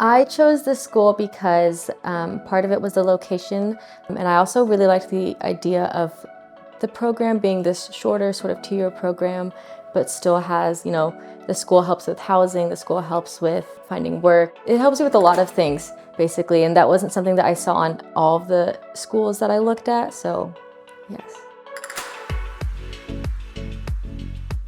I chose this school because part of it was the location, and I also really liked the idea of the program being this shorter sort of 2-year program, but still has, the school helps with housing, the school helps with finding work. It helps you with a lot of things, basically, and that wasn't something that I saw on all of the schools that I looked at, so yes.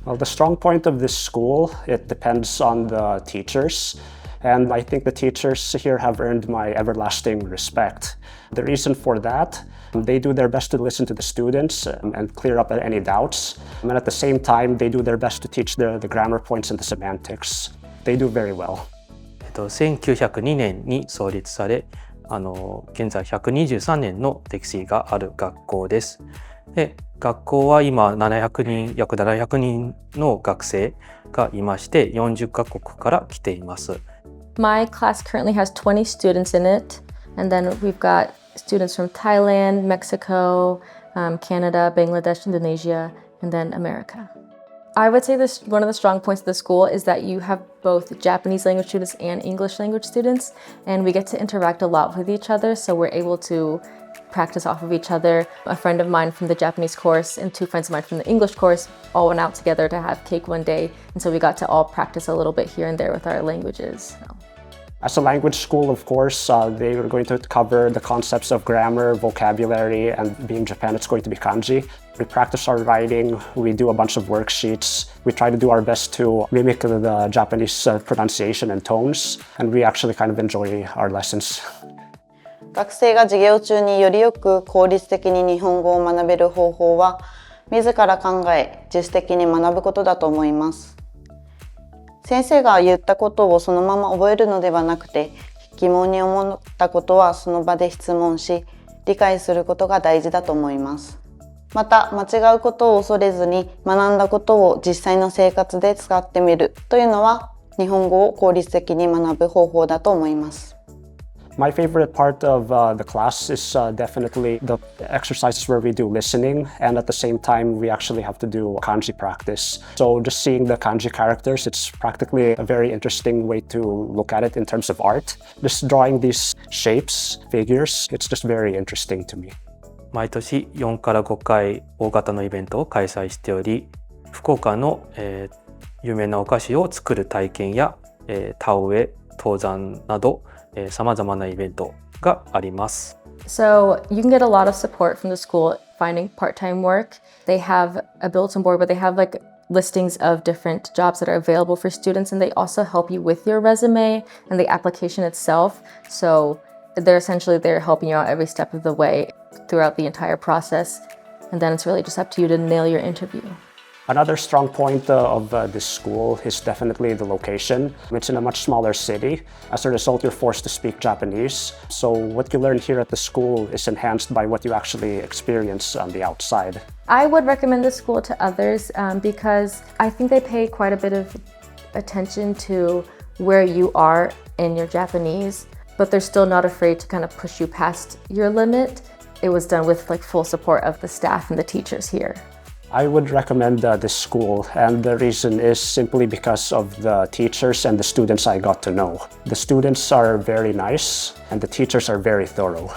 Well, the strong point of this school, it depends on the teachers. And I think the teachers here have earned my everlasting respect. The reason for that, they do their best to listen to the students and clear up any doubts. And at the same time, they do their best to teach the grammar points and the semantics. They do very well. 1902年に創立され、現在123年の歴史がある学校です。で、学校は今約700人の学生がいまして、40カ国から来ています。My class currently has 20 students in it, and then we've got students from Thailand, Mexico, Canada, Bangladesh, Indonesia, and then America. I would say one of the strong points of the school is that you have both Japanese language students and English language students, and we get to interact a lot with each other, so we're able to practice off of each other. A friend of mine from the Japanese course and 2 friends of mine from the English course all went out together to have cake one day, and so we got to all practice a little bit here and there with our languages. As a language school, of course, they are going to cover the concepts of grammar, vocabulary, and being Japan, it's going to be kanji. We practice our writing, we do a bunch of worksheets, we try to do our best to mimic the Japanese pronunciation and tones, and we actually kind of enjoy our lessons. 学生が授業中によりよく効率的に日本語を学べる方法は、自ら考え、自主的に学ぶことだと思います。先生が言ったことをそのまま覚えるのではなくて、疑問に思ったことはその場で質問し、理解することが大事だと思います。また、間違うことを恐れずに学んだことを実際の生活で使ってみるというのは、日本語を効率的に学ぶ方法だと思います。My favorite part of the class is definitely the exercises where we do listening, and at the same time we actually have to do kanji practice. So just seeing the kanji characters, it's practically a very interesting way to look at it in terms of art. Just drawing these shapes, figures, it's just very interesting to me. 毎年4から5回大型のイベントを開催しており、福岡の、有名なお菓子を作る体験や、田植え、登山など、様々なイベントがあります。So you can get a lot of support from the school finding part-time work. They have a bulletin board where they have like listings of different jobs that are available for students, and they also help you with your resume and the application itself. So they're helping you out every step of the way throughout the entire process. And then it's really just up to you to nail your interview. Another strong point of this school is definitely the location. It's in a much smaller city. As a result, you're forced to speak Japanese. So what you learn here at the school is enhanced by what you actually experience on the outside. I would recommend this school to others because I think they pay quite a bit of attention to where you are in your Japanese, but they're still not afraid to kind of push you past your limit. It was done with like full support of the staff and the teachers here. I would recommend this school, and the reason is simply because of the teachers and the students I got to know. The students are very nice, and the teachers are very thorough.